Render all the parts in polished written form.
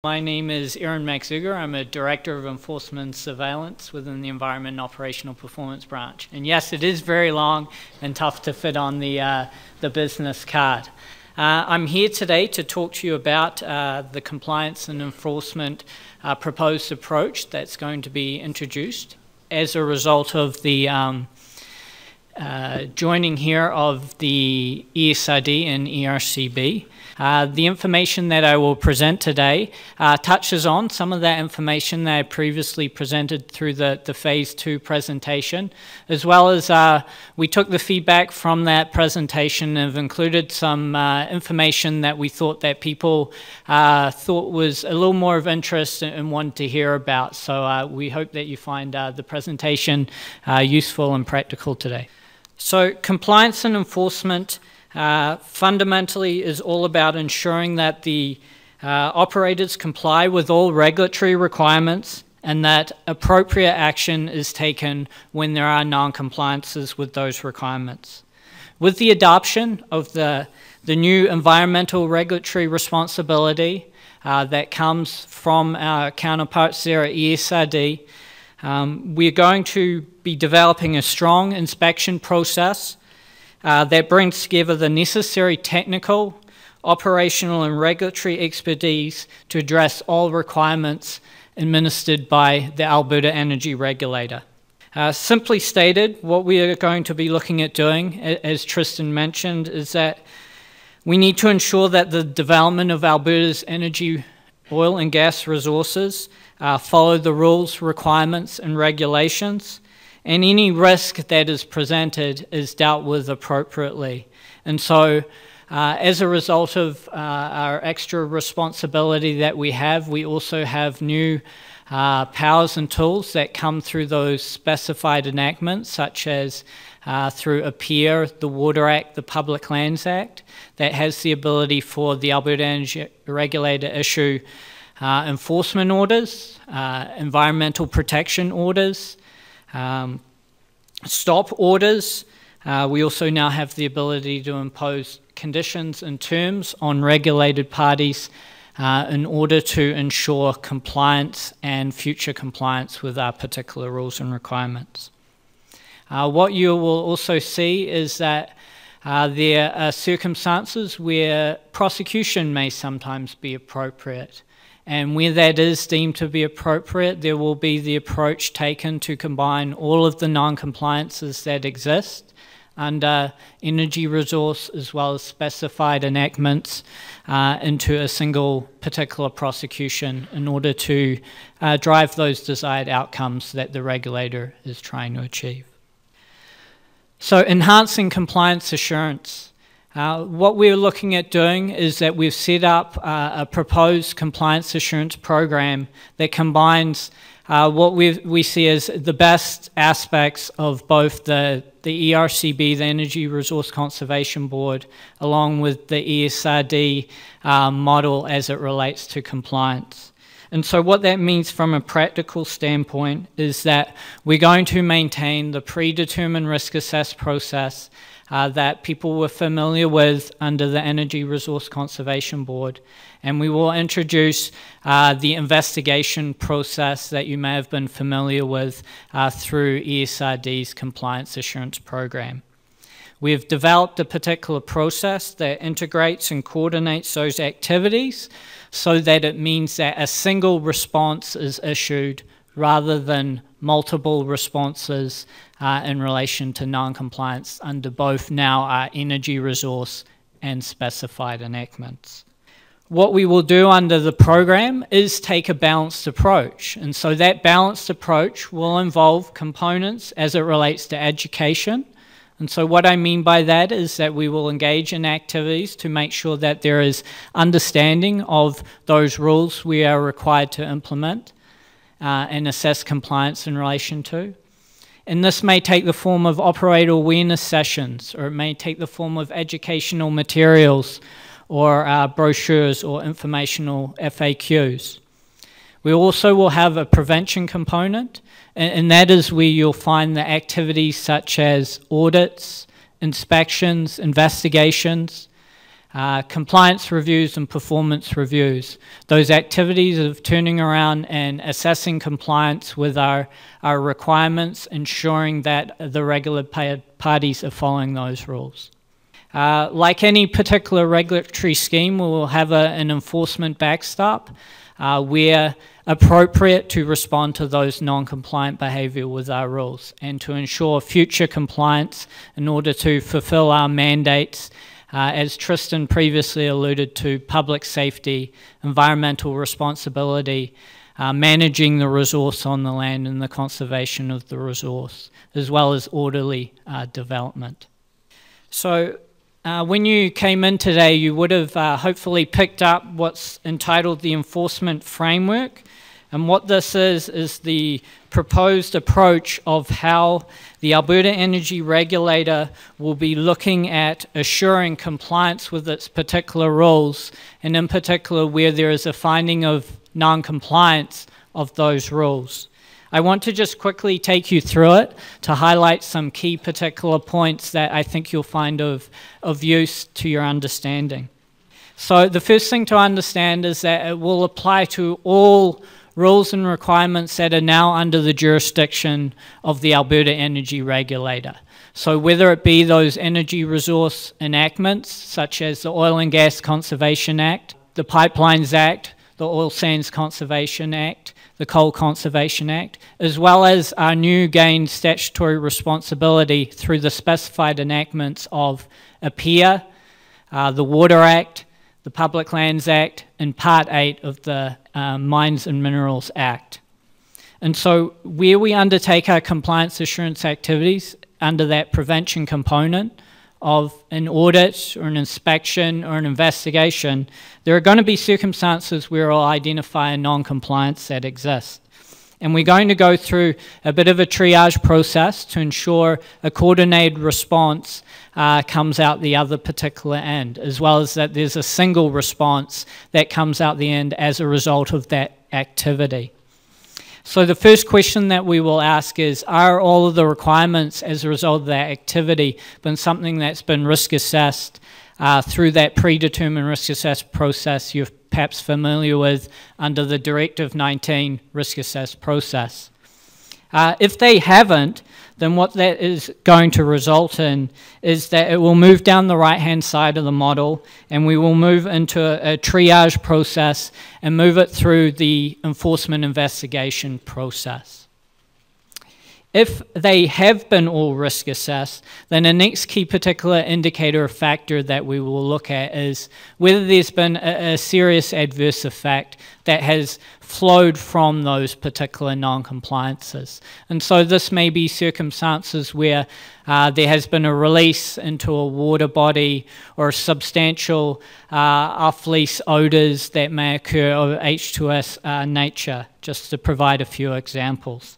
My name is Erin Maczuga. I'm a Director of Enforcement and Surveillance within the Environment and Operational Performance Branch. And yes, it is very long and tough to fit on the business card. I'm here today to talk to you about the compliance and enforcement proposed approach that's going to be introduced as a result of the joining here of the ESRD and ERCB. The information that I will present today touches on some of that information that I previously presented through the Phase 2 presentation, as well as we took the feedback from that presentation and have included some information that we thought that people thought was a little more of interest and wanted to hear about. So we hope that you find the presentation useful and practical today. So compliance and enforcement fundamentally is all about ensuring that the operators comply with all regulatory requirements and that appropriate action is taken when there are non-compliances with those requirements. With the adoption of the new environmental regulatory responsibility that comes from our counterparts there at ESRD, we're going to be developing a strong inspection process that brings together the necessary technical, operational and regulatory expertise to address all requirements administered by the Alberta Energy Regulator. Simply stated, what we are going to be looking at doing, as Tristan mentioned, is that we need to ensure that the development of Alberta's energy, oil and gas resources follow the rules, requirements and regulations, and any risk that is presented is dealt with appropriately. And so as a result of our extra responsibility that we have, we also have new powers and tools that come through those specified enactments, such as through aer, the Water Act, the Public Lands Act, that has the ability for the Alberta Energy Regulator to issue enforcement orders, environmental protection orders, stop orders. We also now have the ability to impose conditions and terms on regulated parties in order to ensure compliance and future compliance with our particular rules and requirements. What you will also see is that there are circumstances where prosecution may sometimes be appropriate. And where that is deemed to be appropriate, there will be the approach taken to combine all of the non-compliances that exist under energy resource as well as specified enactments into a single particular prosecution in order to drive those desired outcomes that the regulator is trying to achieve. So enhancing compliance assurance. What we're looking at doing is that we've set up a proposed compliance assurance program that combines what we see as the best aspects of both the ERCB, the Energy Resource Conservation Board, along with the ESRD model as it relates to compliance. And so what that means from a practical standpoint is that we're going to maintain the predetermined risk assess process that people were familiar with under the Energy Resource Conservation Board. And we will introduce the investigation process that you may have been familiar with through ESRD's Compliance Assurance Program. We've developed a particular process that integrates and coordinates those activities so that it means that a single response is issued rather than multiple responses in relation to non-compliance under both now our energy resource and specified enactments. What we will do under the program is take a balanced approach, and so that balanced approach will involve components as it relates to education. And so what I mean by that is that we will engage in activities to make sure that there is understanding of those rules we are required to implement and assess compliance in relation to. And this may take the form of operator awareness sessions, or it may take the form of educational materials or brochures or informational FAQs. We also will have a prevention component, and that is where you'll find the activities such as audits, inspections, investigations, compliance reviews and performance reviews. Those activities of turning around and assessing compliance with our requirements, ensuring that the regulated parties are following those rules. Like any particular regulatory scheme, we will have an enforcement backstop where appropriate to respond to those non-compliant behaviour with our rules and to ensure future compliance in order to fulfil our mandates, as Tristan previously alluded to, public safety, environmental responsibility, managing the resource on the land and the conservation of the resource, as well as orderly development. So when you came in today, you would have hopefully picked up what's entitled the Enforcement Framework. And what this is the proposed approach of how the Alberta Energy Regulator will be looking at assuring compliance with its particular rules, and in particular where there is a finding of non-compliance of those rules. I want to just quickly take you through it to highlight some key particular points that I think you'll find of use to your understanding. So the first thing to understand is that it will apply to all rules and requirements that are now under the jurisdiction of the Alberta Energy Regulator. So whether it be those energy resource enactments, such as the Oil and Gas Conservation Act, the Pipelines Act, the Oil Sands Conservation Act, the Coal Conservation Act, as well as our new gained statutory responsibility through the specified enactments of aer, the Water Act, the Public Lands Act, and Part 8 of the Mines and Minerals Act. And so where we undertake our compliance assurance activities under that prevention component of an audit or an inspection or an investigation, there are going to be circumstances where we'll identify a non-compliance that exists. And we're going to go through a bit of a triage process to ensure a coordinated response comes out the other particular end, as well as that there's a single response that comes out the end as a result of that activity. So the first question that we will ask is, are all of the requirements as a result of that activity been something that's been risk assessed through that predetermined risk assessed process you're perhaps familiar with under the Directive 19 risk assessed process? If they haven't, then what that is going to result in is that it will move down the right-hand side of the model, and we will move into a triage process and move it through the enforcement investigation process. If they have been all risk assessed, then the next key particular indicator or factor that we will look at is whether there's been a serious adverse effect that has flowed from those particular non-compliances. And so this may be circumstances where there has been a release into a water body or substantial off-lease odours that may occur of H2S nature, just to provide a few examples.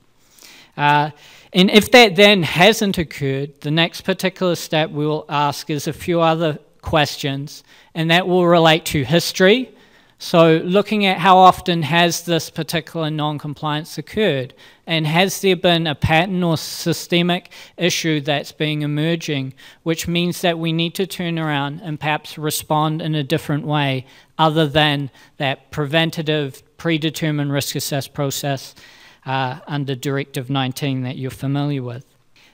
And if that then hasn't occurred, the next particular step we will ask is a few other questions, and that will relate to history. So looking at how often has this particular non-compliance occurred, and has there been a pattern or systemic issue that's been emerging, which means that we need to turn around and perhaps respond in a different way other than that preventative, predetermined risk assessed process under Directive 19 that you're familiar with.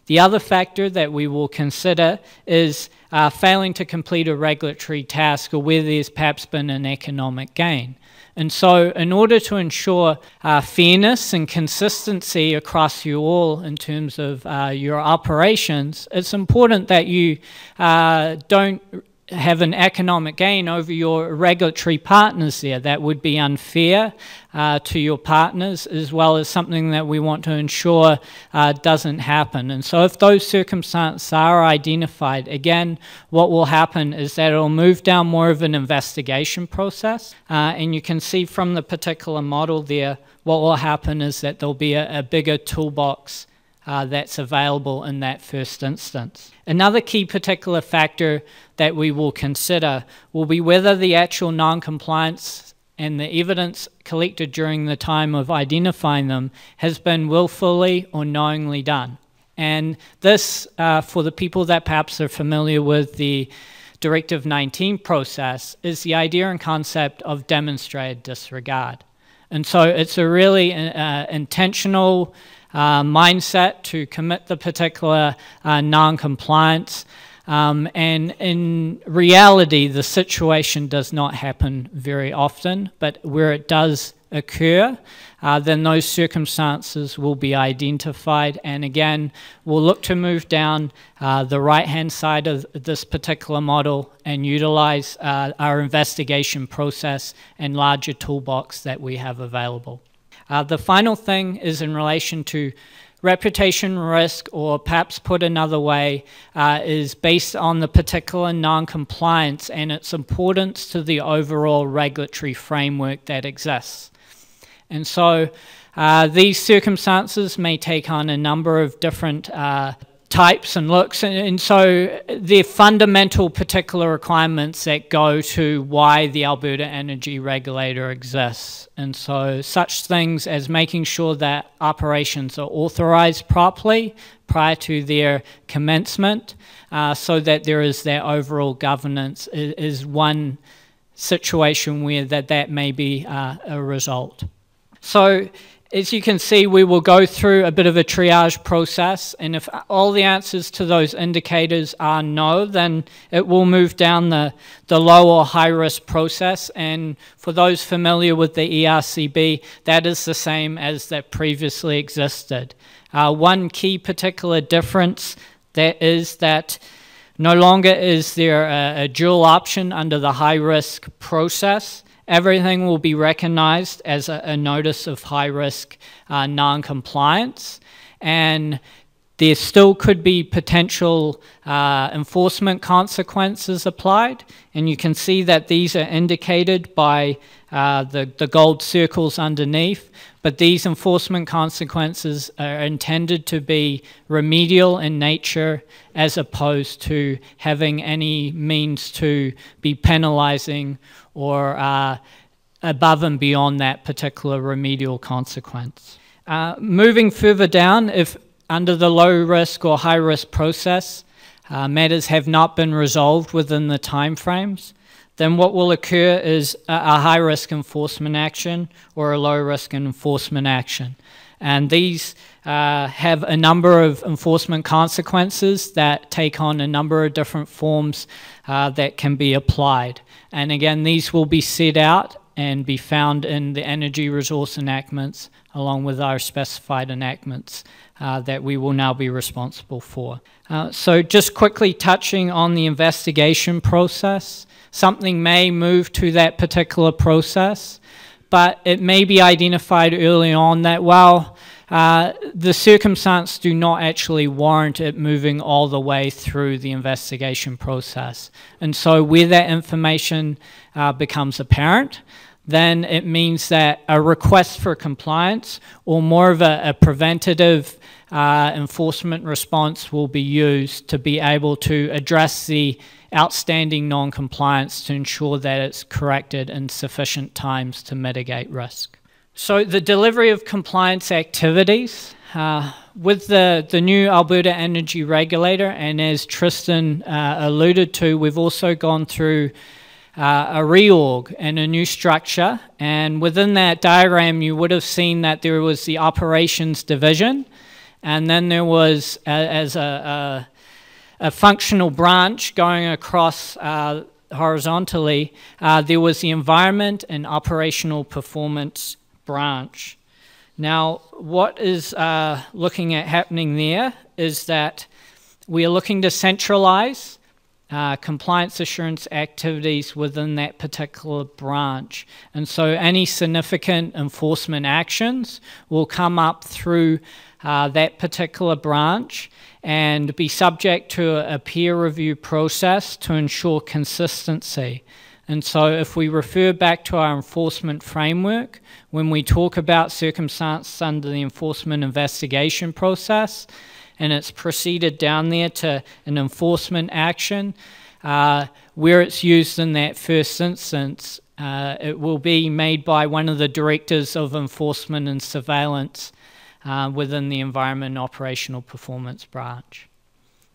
The other factor that we will consider is failing to complete a regulatory task or where there's perhaps been an economic gain. And so in order to ensure fairness and consistency across you all in terms of your operations, it's important that you don't have an economic gain over your regulatory partners there. That would be unfair to your partners, as well as something that we want to ensure doesn't happen. And so if those circumstances are identified, again, what will happen is that it'll move down more of an investigation process. And you can see from the particular model there, what will happen is that there'll be a bigger toolbox that's available in that first instance. Another key particular factor that we will consider will be whether the actual non-compliance and the evidence collected during the time of identifying them has been willfully or knowingly done. And this, for the people that perhaps are familiar with the Directive 19 process is the idea and concept of demonstrated disregard. And so it's a really intentional mindset to commit the particular non-compliance. And in reality, the situation does not happen very often, but where it does occur, then those circumstances will be identified. And again, we'll look to move down the right-hand side of this particular model and utilize our investigation process and larger toolbox that we have available. The final thing is in relation to reputation risk, or perhaps put another way, is based on the particular non-compliance and its importance to the overall regulatory framework that exists. And so these circumstances may take on a number of different types and looks, and so they're fundamental particular requirements that go to why the Alberta Energy Regulator exists. And so such things as making sure that operations are authorized properly prior to their commencement, so that there is that overall governance is one situation where that may be a result. So as you can see, we will go through a bit of a triage process, and if all the answers to those indicators are no, then it will move down the low or high risk process. And for those familiar with the ERCB, that is the same as that previously existed. One key particular difference that is that no longer is there a dual option under the high risk process. Everything will be recognized as a notice of high-risk non-compliance, and there still could be potential enforcement consequences applied, and you can see that these are indicated by the gold circles underneath, but these enforcement consequences are intended to be remedial in nature as opposed to having any means to be penalizing or above and beyond that particular remedial consequence. Moving further down, if under the low risk or high risk process matters have not been resolved within the timeframes, then what will occur is a high risk enforcement action or a low risk enforcement action. And these have a number of enforcement consequences that take on a number of different forms that can be applied. And again, these will be set out and be found in the energy resource enactments along with our specified enactments that we will now be responsible for. So just quickly touching on the investigation process, something may move to that particular process, but it may be identified early on that, well, the circumstances do not actually warrant it moving all the way through the investigation process. And so where that information becomes apparent, then it means that a request for compliance or more of a preventative enforcement response will be used to be able to address the outstanding non-compliance to ensure that it's corrected in sufficient times to mitigate risk. So the delivery of compliance activities with the new Alberta Energy Regulator, and as Tristan alluded to, we've also gone through a reorg and a new structure, and within that diagram you would have seen that there was the operations division, and then there was as a functional branch going across horizontally, there was the environment and operational performance branch. Now what is looking at happening there is that we are looking to centralize compliance assurance activities within that particular branch, and so any significant enforcement actions will come up through that particular branch and be subject to a peer review process to ensure consistency. And so if we refer back to our enforcement framework, when we talk about circumstances under the enforcement investigation process, and it's proceeded down there to an enforcement action, where it's used in that first instance, it will be made by one of the directors of enforcement and surveillance within the environment and operational performance branch.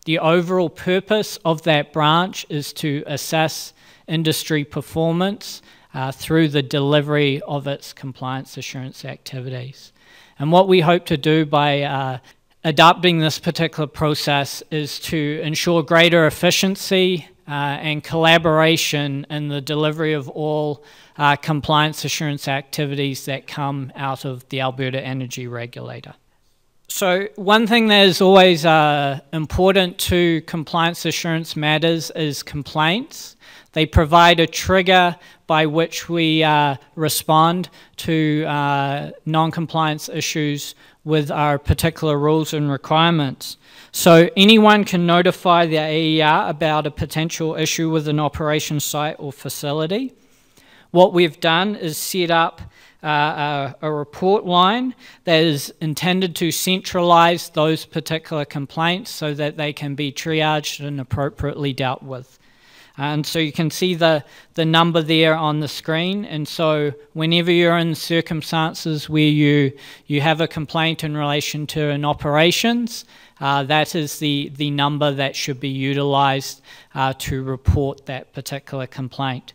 The overall purpose of that branch is to assess industry performance through the delivery of its compliance assurance activities. And what we hope to do by adopting this particular process is to ensure greater efficiency and collaboration in the delivery of all compliance assurance activities that come out of the Alberta Energy Regulator. So one thing that is always important to compliance assurance matters is complaints. They provide a trigger by which we respond to non-compliance issues with our particular rules and requirements. So anyone can notify the AER about a potential issue with an operation site or facility. What we've done is set up a report line that is intended to centralize those particular complaints so that they can be triaged and appropriately dealt with. And so you can see the number there on the screen. And so whenever you're in circumstances where you have a complaint in relation to an operations, that is the number that should be utilized to report that particular complaint.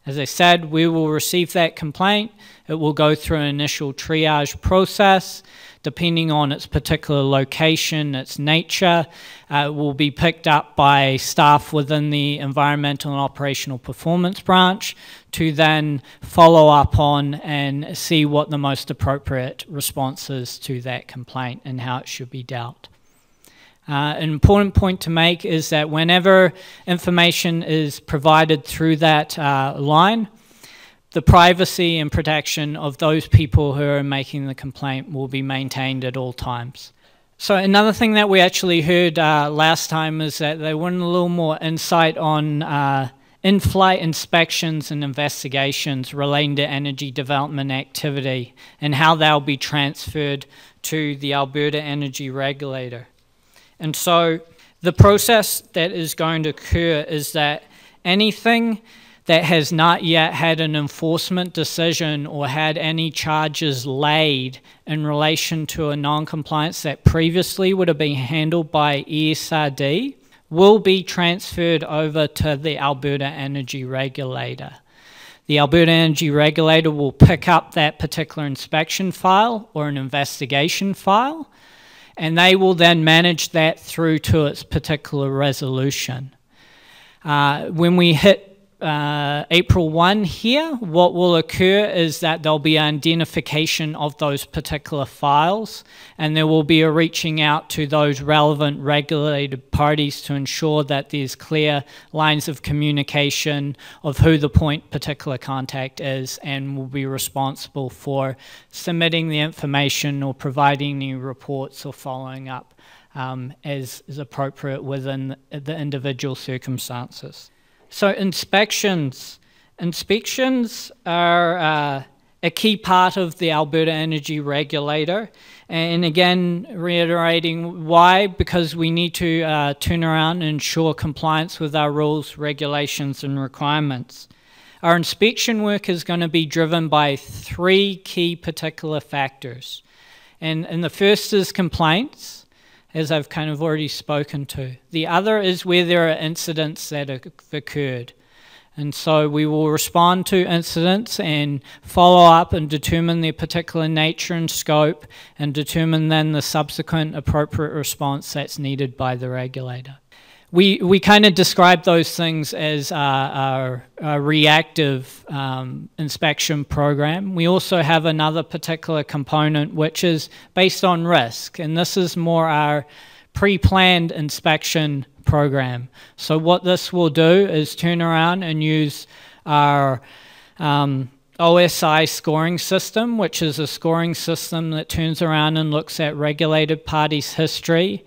As I said, we will receive that complaint. It will go through an initial triage process. Depending on its particular location, its nature, it will be picked up by staff within the Environmental and Operational Performance branch to then follow up on and see what the most appropriate response is to that complaint and how it should be dealt. An important point to make is that whenever information is provided through that line, the privacy and protection of those people who are making the complaint will be maintained at all times. So another thing that we actually heard last time is that they wanted a little more insight on in-flight inspections and investigations relating to energy development activity and how they'll be transferred to the Alberta Energy Regulator. And so the process that is going to occur is that anything that has not yet had an enforcement decision or had any charges laid in relation to a non-compliance that previously would have been handled by ESRD will be transferred over to the Alberta Energy Regulator. The Alberta Energy Regulator will pick up that particular inspection file or an investigation file, and they will then manage that through to its particular resolution. When we hit April 1 here, what will occur is that there'll be an identification of those particular files, and there will be a reaching out to those relevant regulated parties to ensure that there's clear lines of communication of who the particular contact is and will be responsible for submitting the information or providing any reports or following up as is appropriate within the individual circumstances. So inspections are a key part of the Alberta Energy Regulator, and again reiterating why, because we need to turn around and ensure compliance with our rules, regulations and requirements. Our inspection work is going to be driven by three key particular factors, and the first is complaints, as I've kind of already spoken to. The other is where there are incidents that have occurred. And so we will respond to incidents and follow up and determine their particular nature and scope and determine then the subsequent appropriate response that's needed by the regulator. We kind of describe those things as a reactive inspection program. We also have another particular component which is based on risk, and this is more our pre-planned inspection program. So what this will do is turn around and use our OSI scoring system, which is a scoring system that turns around and looks at regulated parties' history,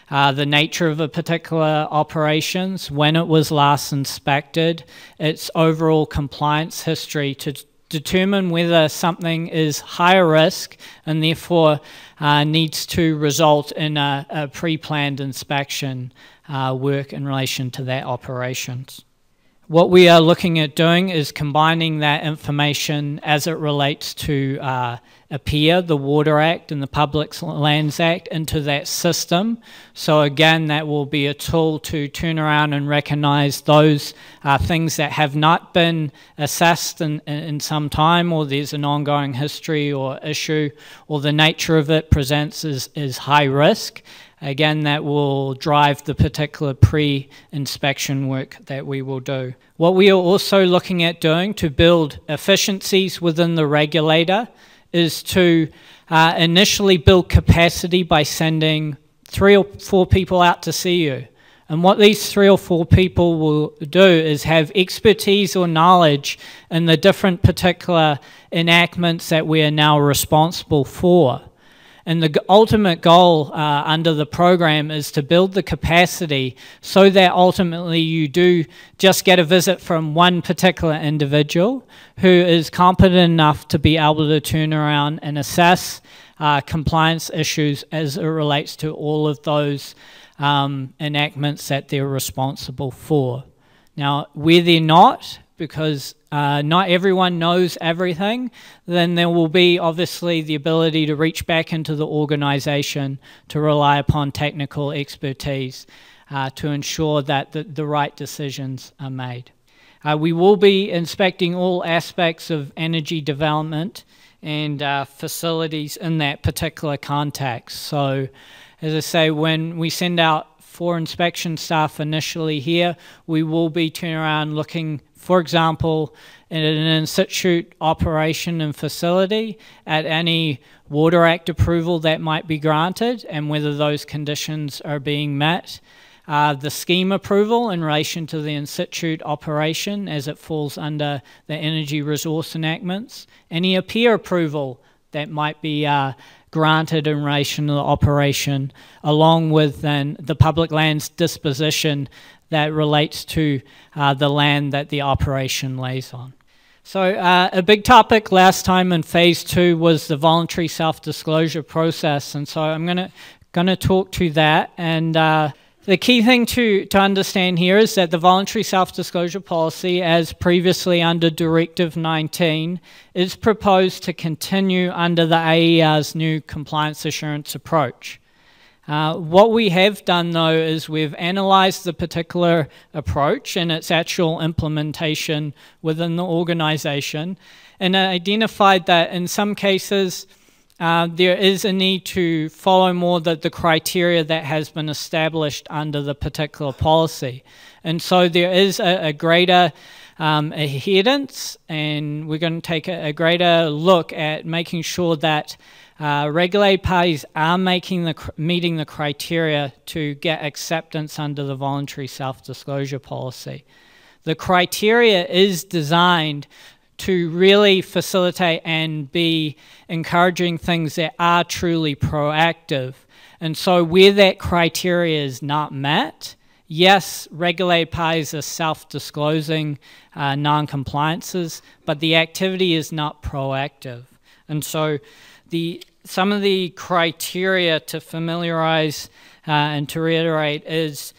the nature of a particular operations, when it was last inspected, its overall compliance history to determine whether something is higher risk and therefore needs to result in a pre-planned inspection work in relation to that operations. What we are looking at doing is combining that information as it relates to aer, the Water Act and the Public Lands Act, into that system. So again, that will be a tool to turn around and recognize those things that have not been assessed in some time, or there's an ongoing history or issue, or the nature of it presents as high risk. Again, that will drive the particular pre-inspection work that we will do. What we are also looking at doing to build efficiencies within the regulator is to initially build capacity by sending 3 or 4 people out to see you. And what these 3 or 4 people will do is have expertise or knowledge in the different particular enactments that we are now responsible for. And the ultimate goal under the program is to build the capacity so that ultimately you do just get a visit from one particular individual who is competent enough to be able to turn around and assess compliance issues as it relates to all of those enactments that they're responsible for. Now, where they're not, because not everyone knows everything, then there will be obviously the ability to reach back into the organization to rely upon technical expertise to ensure that the right decisions are made. We will be inspecting all aspects of energy development and facilities in that particular context. So, as I say, when we send out for inspection staff initially here, we will be turning around looking, for example, in an in-situ operation and facility at any Water Act approval that might be granted and whether those conditions are being met. The scheme approval in relation to the in-situ operation as it falls under the energy resource enactments. Any aer approval that might be granted in relation to the operation, along with then the public lands disposition that relates to the land that the operation lays on. So a big topic last time in phase 2 was the voluntary self-disclosure process, and so I'm gonna talk to that. And the key thing to understand here is that the voluntary self-disclosure policy, as previously under Directive 19, is proposed to continue under the AER's new compliance assurance approach. What we have done, though, is we've analysed the particular approach and its actual implementation within the organisation and identified that in some cases there is a need to follow more the criteria that has been established under the particular policy. And so there is a greater adherence, and we're going to take a greater look at making sure that regulated parties are meeting the criteria to get acceptance under the voluntary self-disclosure policy. The criteria is designed to really facilitate and be encouraging things that are truly proactive. And so where that criteria is not met, yes, regulated parties are self-disclosing non-compliances, but the activity is not proactive. And so some of the criteria to familiarize and to reiterate is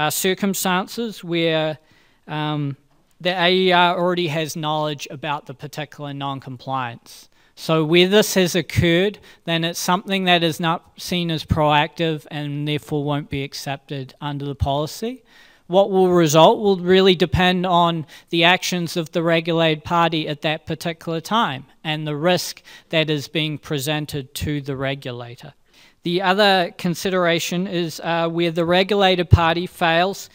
circumstances where the AER already has knowledge about the particular non-compliance. So where this has occurred, then it's something that is not seen as proactive and therefore won't be accepted under the policy. What will result will really depend on the actions of the regulated party at that particular time and the risk that is being presented to the regulator. The other consideration is where the regulated party fails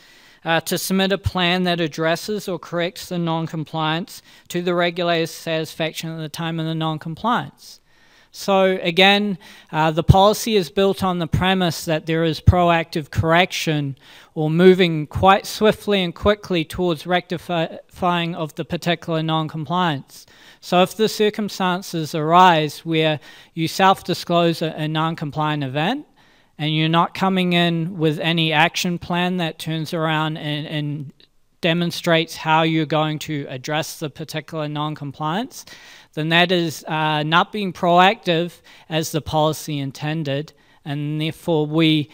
to submit a plan that addresses or corrects the non-compliance to the regulator's satisfaction at the time of the non-compliance. So again, the policy is built on the premise that there is proactive correction or moving quite swiftly and quickly towards rectifying of the particular non-compliance. So if the circumstances arise where you self-disclose a non-compliant event, and you're not coming in with any action plan that turns around and demonstrates how you're going to address the particular non-compliance, then that is not being proactive as the policy intended, and therefore we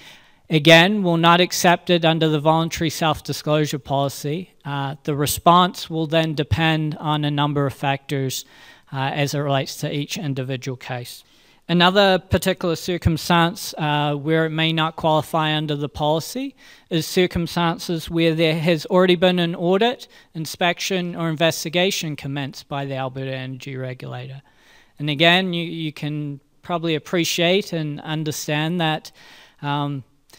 again, will not accept it under the voluntary self-disclosure policy. The response will then depend on a number of factors as it relates to each individual case. Another particular circumstance where it may not qualify under the policy is circumstances where there has already been an audit, inspection, or investigation commenced by the Alberta Energy Regulator. And again, you can probably appreciate and understand that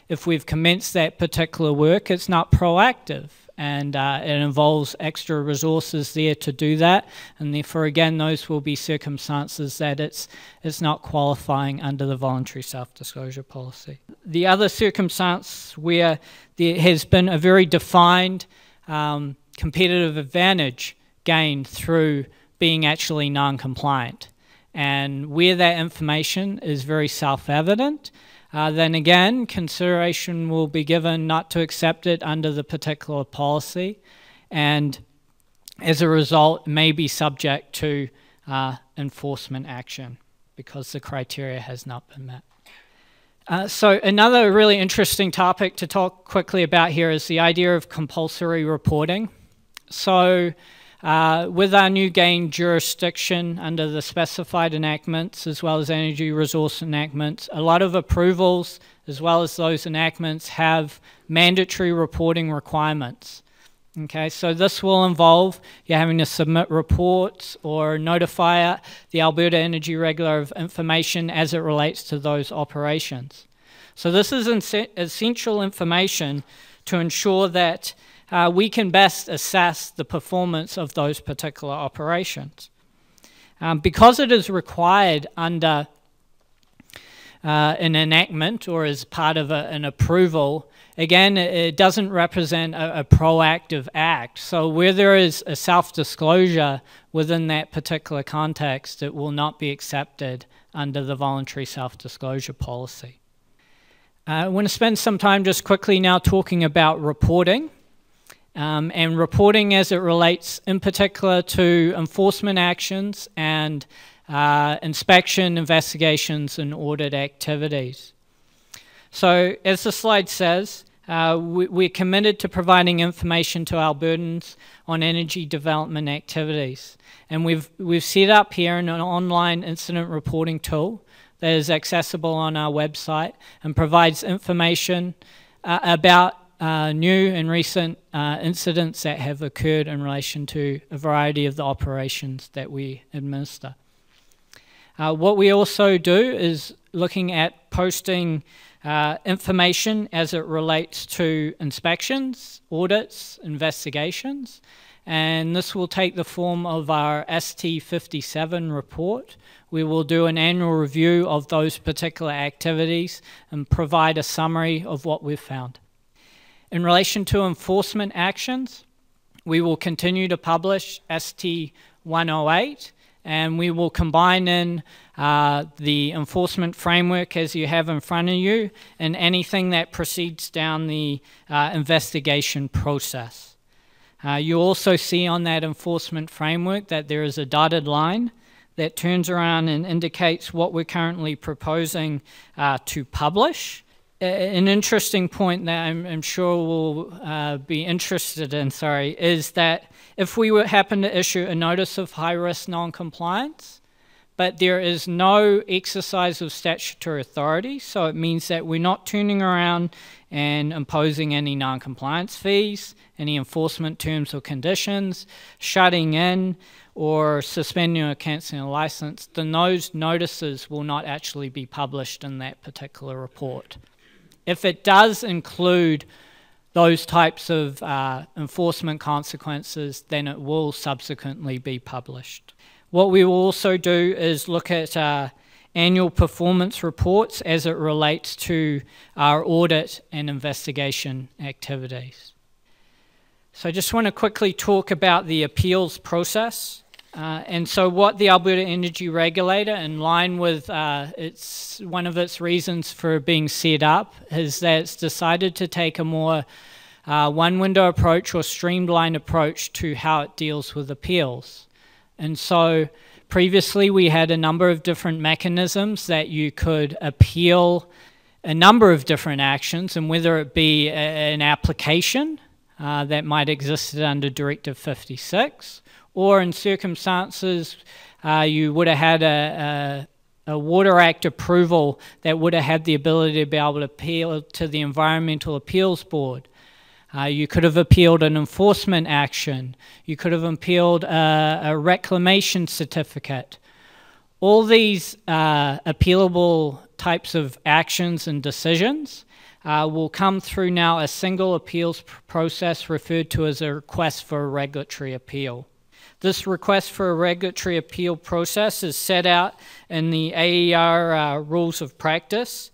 if we've commenced that particular work, it's not proactive, and it involves extra resources there to do that, and therefore again those will be circumstances that it's not qualifying under the voluntary self-disclosure policy. The other circumstance where there has been a very defined competitive advantage gained through being actually non-compliant, and where that information is very self-evident, then again, consideration will be given not to accept it under the particular policy, and as a result may be subject to enforcement action because the criteria has not been met. So another really interesting topic to talk quickly about here is the idea of compulsory reporting. So with our new gained jurisdiction under the specified enactments as well as energy resource enactments, a lot of approvals as well as those enactments have mandatory reporting requirements. Okay, so this will involve you having to submit reports or notify the Alberta Energy Regulator of information as it relates to those operations. So this is essential information to ensure that we can best assess the performance of those particular operations. Because it is required under an enactment or as part of an approval, again, it doesn't represent a proactive act. So where there is a self-disclosure within that particular context, it will not be accepted under the voluntary self-disclosure policy. I want to spend some time just quickly now talking about reporting. And reporting as it relates in particular to enforcement actions and inspection, investigations, and audit activities. So as the slide says, we're committed to providing information to Albertans on energy development activities. And we've set up here an online incident reporting tool that is accessible on our website and provides information about new and recent incidents that have occurred in relation to a variety of the operations that we administer. What we also do is looking at posting information as it relates to inspections, audits, investigations, and this will take the form of our ST57 report. We will do an annual review of those particular activities and provide a summary of what we've found. In relation to enforcement actions, we will continue to publish ST108, and we will combine in the enforcement framework as you have in front of you and anything that proceeds down the investigation process. You also see on that enforcement framework that there is a dotted line that turns around and indicates what we're currently proposing to publish. An interesting point that I'm sure will be interested in, is that if we happen to issue a notice of high-risk non-compliance, but there is no exercise of statutory authority, so it means that we're not turning around and imposing any non-compliance fees, any enforcement terms or conditions, shutting in, or suspending or cancelling a license, then those notices will not actually be published in that particular report. If it does include those types of enforcement consequences, then it will subsequently be published. What we will also do is look at annual performance reports as it relates to our audit and investigation activities. So I just want to quickly talk about the appeals process. And so what the Alberta Energy Regulator, in line with one of its reasons for being set up, is that it's decided to take a more one-window approach or streamlined approach to how it deals with appeals. And so previously we had a number of different mechanisms that you could appeal a number of different actions, and whether it be an application that might exist under Directive 56, or in circumstances you would have had a Water Act approval that would have had the ability to be able to appeal to the Environmental Appeals Board. You could have appealed an enforcement action. You could have appealed a reclamation certificate. All these appealable types of actions and decisions will come through now a single appeals process referred to as a request for a regulatory appeal. This request for a regulatory appeal process is set out in the AER Rules of Practice.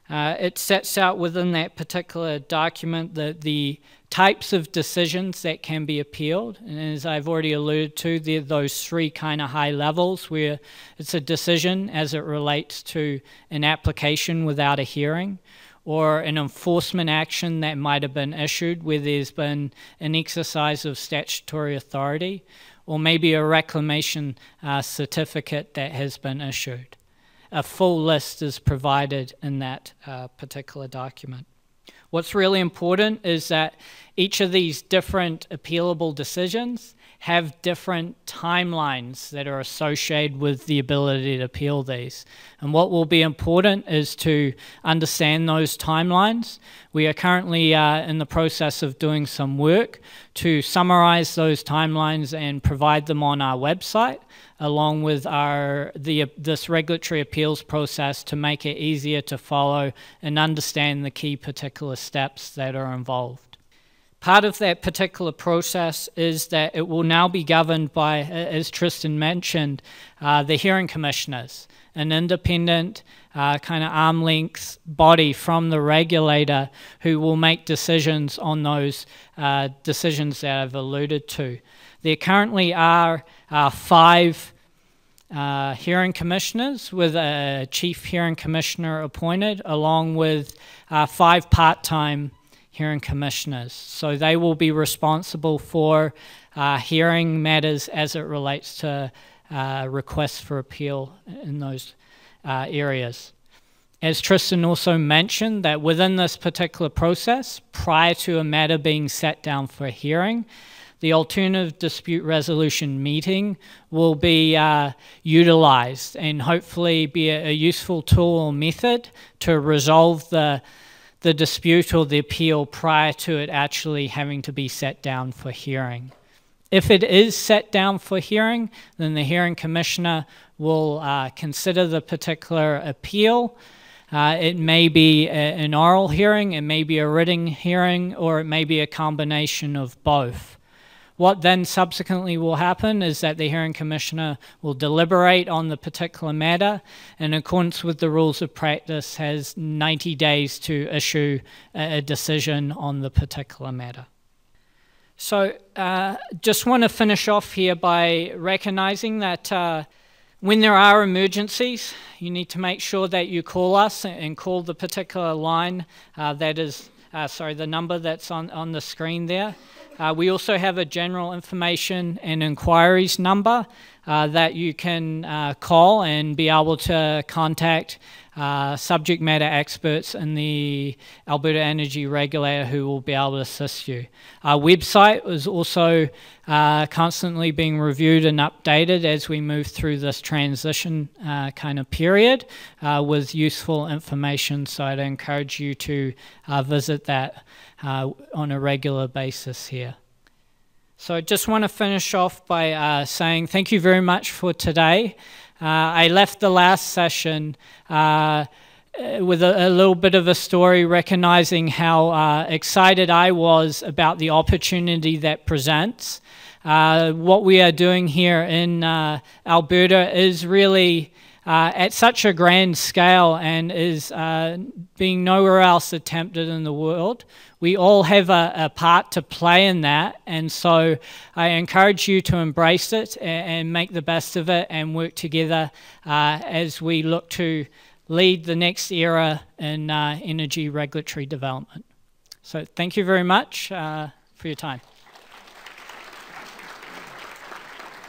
It sets out within that particular document the types of decisions that can be appealed. And as I've already alluded to, there are those three kind of high levels where it's a decision as it relates to an application without a hearing, or an enforcement action that might have been issued where there's been an exercise of statutory authority, or maybe a reclamation certificate that has been issued. A full list is provided in that particular document. What's really important is that each of these different appealable decisions have different timelines that are associated with the ability to appeal these. And what will be important is to understand those timelines. We are currently in the process of doing some work to summarize those timelines and provide them on our website, along with this regulatory appeals process to make it easier to follow and understand the key particular steps that are involved. Part of that particular process is that it will now be governed by, as Tristan mentioned, the hearing commissioners, an independent kind of arm-length body from the regulator who will make decisions on those decisions that I've alluded to. There currently are 5 hearing commissioners with a chief hearing commissioner appointed, along with 5 part-time hearing commissioners. So they will be responsible for hearing matters as it relates to requests for appeal in those areas. As Tristan also mentioned, that within this particular process, prior to a matter being set down for a hearing, the alternative dispute resolution meeting will be utilized and hopefully be a useful tool or method to resolve the dispute or the appeal prior to it actually having to be set down for hearing. If it is set down for hearing, then the hearing commissioner will consider the particular appeal. It may be an oral hearing, it may be a written hearing, or it may be a combination of both. What then subsequently will happen is that the hearing commissioner will deliberate on the particular matter, and in accordance with the rules of practice has 90 days to issue a decision on the particular matter. So just want to finish off here by recognizing that when there are emergencies, you need to make sure that you call us and call the particular line that is, the number that's on the screen there. We also have a general information and inquiries number that you can call and be able to contact subject matter experts in the Alberta Energy Regulator who will be able to assist you. Our website is also constantly being reviewed and updated as we move through this transition kind of period with useful information, so I'd encourage you to visit that on a regular basis here. So I just want to finish off by saying thank you very much for today. I left the last session with a little bit of a story, recognizing how excited I was about the opportunity that presents. What we are doing here in Alberta is really at such a grand scale and is being nowhere else attempted in the world. We all have a part to play in that, and so I encourage you to embrace it and make the best of it and work together as we look to lead the next era in energy regulatory development. So thank you very much for your time.